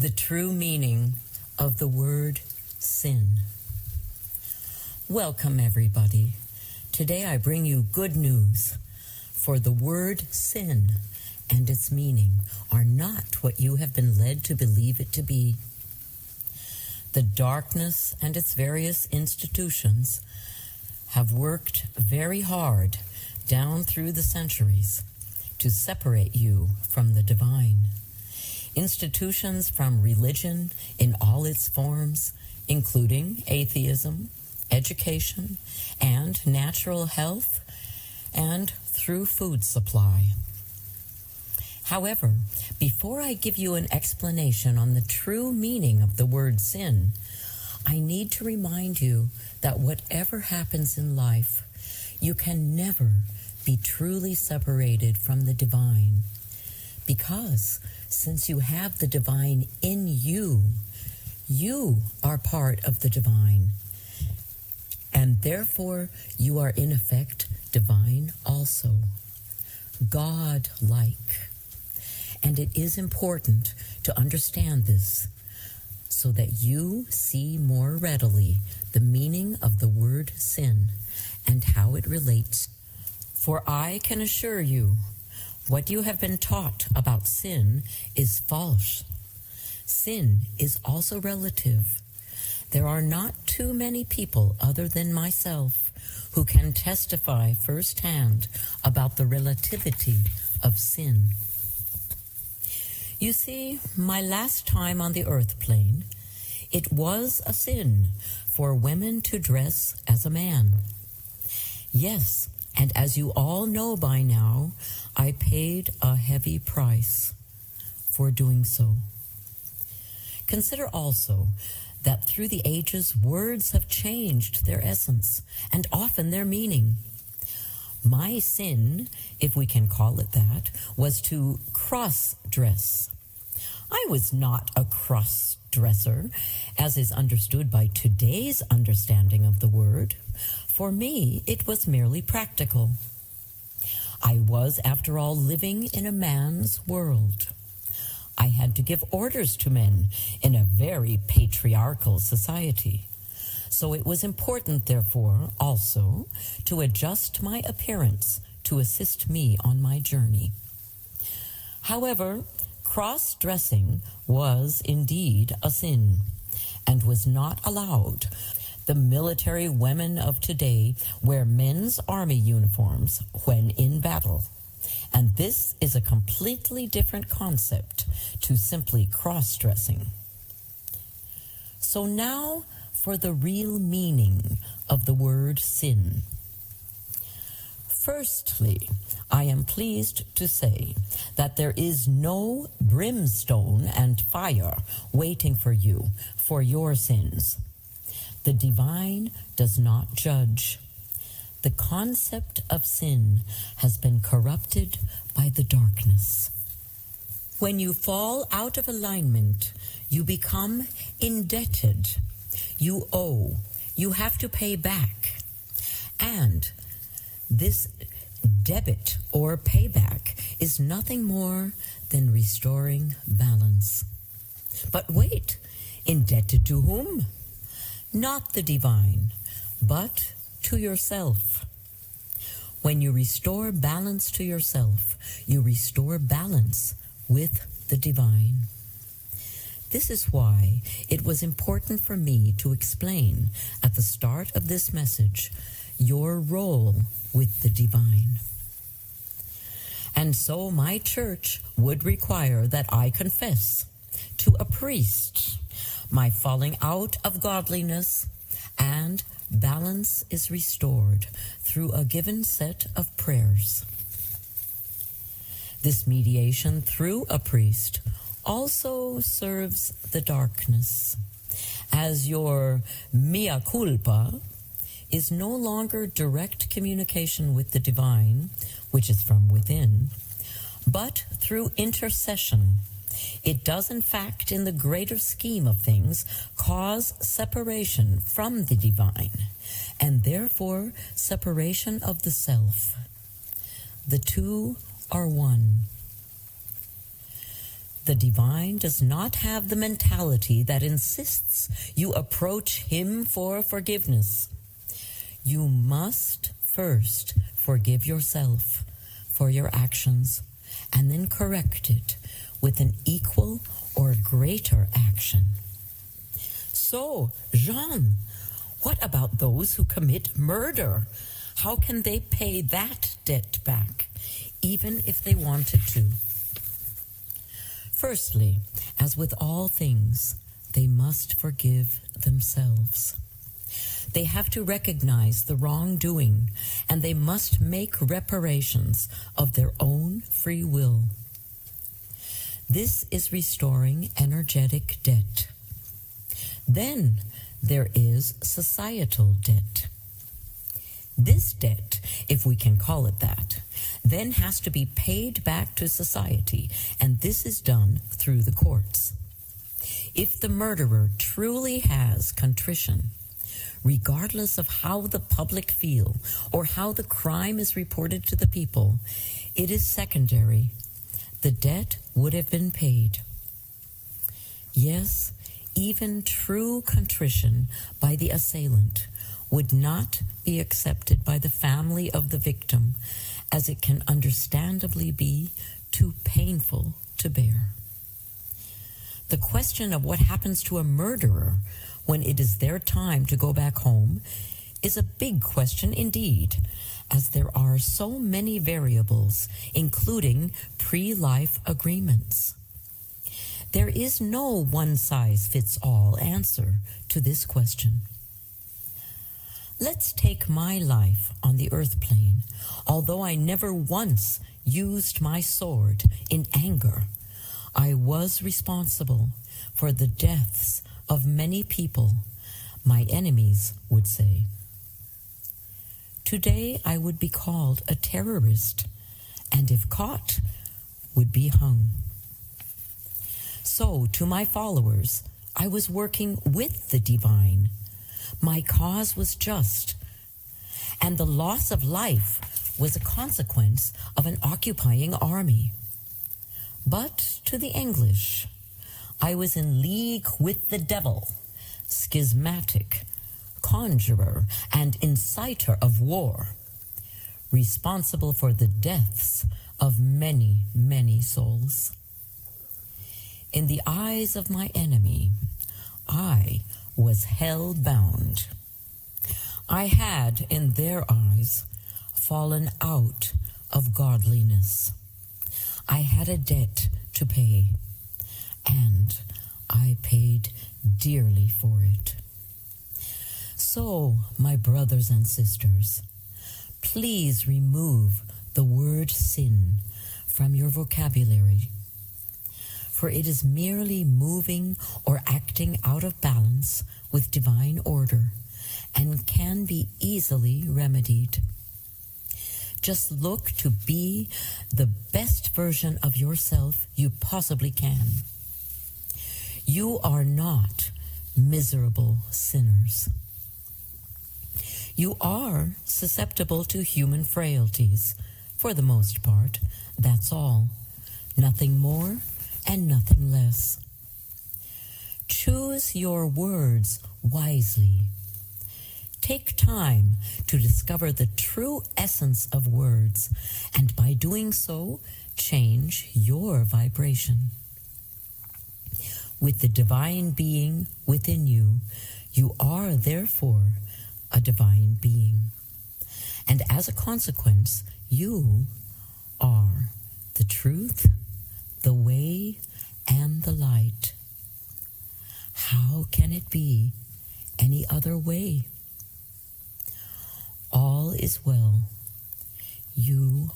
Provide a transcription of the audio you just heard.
The true meaning of the word sin. Welcome, everybody. Today I bring you good news, for the word sin and its meaning are not what you have been led to believe it to be. The darkness and its various institutions have worked very hard down through the centuries to separate you from the divine. Institutions from religion in all its forms, including atheism, education, and natural health, and through food supply. However, before I give you an explanation on the true meaning of the word sin, I need to remind you that whatever happens in life, you can never be truly separated from the divine, because since you have the divine in you, you are part of the divine, and therefore you are in effect divine also, God-like. And it is important to understand this so that you see more readily the meaning of the word sin and how it relates. For I can assure you, what you have been taught about sin is false. Sin is also relative. There are not too many people other than myself who can testify firsthand about the relativity of sin. You see, my last time on the earth plane, it was a sin for women to dress as a man. Yes, and as you all know by now, I paid a heavy price for doing so. Consider also that through the ages, words have changed their essence and often their meaning. My sin, if we can call it that, was to cross-dress. I was not a cross-dresser, as is understood by today's understanding of the word. For me, it was merely practical. I was, after all, living in a man's world. I had to give orders to men in a very patriarchal society. So it was important, therefore, also, to adjust my appearance to assist me on my journey. However, cross-dressing was indeed a sin and was not allowed. The military women of today wear men's army uniforms when in battle, and this is a completely different concept to simply cross-dressing. So now for the real meaning of the word sin. Firstly, I am pleased to say that there is no brimstone and fire waiting for you for your sins. The divine does not judge. The concept of sin has been corrupted by the darkness. When you fall out of alignment, you become indebted. You owe. You have to pay back. And this debit or payback is nothing more than restoring balance. But wait, indebted to whom? Not the divine, but to yourself. When you restore balance to yourself, you restore balance with the divine. This is why it was important for me to explain at the start of this message your role with the divine. And so my church would require that I confess to a priest my falling out of godliness, and balance is restored through a given set of prayers. This mediation through a priest also serves the darkness, as your mea culpa is no longer direct communication with the divine, which is from within, but through intercession. It does, in fact, in the greater scheme of things, cause separation from the divine, and therefore separation of the self. The two are one. The divine does not have the mentality that insists you approach him for forgiveness. You must first forgive yourself for your actions and then correct it with an equal or greater action. So, Jeanne, what about those who commit murder? How can they pay that debt back, even if they wanted to? Firstly, as with all things, they must forgive themselves. They have to recognize the wrongdoing, and they must make reparations of their own free will. This is restoring energetic debt. Then there is societal debt. This debt, if we can call it that, then has to be paid back to society, and this is done through the courts. If the murderer truly has contrition, regardless of how the public feel or how the crime is reported to the people, it is secondary. The debt would have been paid. Yes, even true contrition by the assailant would not be accepted by the family of the victim, as it can understandably be too painful to bear. The question of what happens to a murderer when it is their time to go back home is a big question indeed, as there are so many variables, including pre-life agreements. There is no one-size-fits-all answer to this question. Let's take my life on the earth plane. Although I never once used my sword in anger, I was responsible for the deaths of many people, my enemies would say. Today I would be called a terrorist, and if caught, would be hung. So, to my followers, I was working with the divine. My cause was just, and the loss of life was a consequence of an occupying army. But to the English, I was in league with the devil, schismatic, conjurer, and inciter of war, responsible for the deaths of many, many souls. In the eyes of my enemy, I was hell-bound. I had, in their eyes, fallen out of godliness. I had a debt to pay, and I paid dearly for it. So, my brothers and sisters, please remove the word sin from your vocabulary, for it is merely moving or acting out of balance with divine order and can be easily remedied. Just look to be the best version of yourself you possibly can. You are not miserable sinners. You are susceptible to human frailties, for the most part, that's all. Nothing more and nothing less. Choose your words wisely. Take time to discover the true essence of words, and by doing so, change your vibration. With the divine being within you, you are therefore a divine being. And as a consequence, you are the truth, the way, and the light. How can it be any other way? All is well. You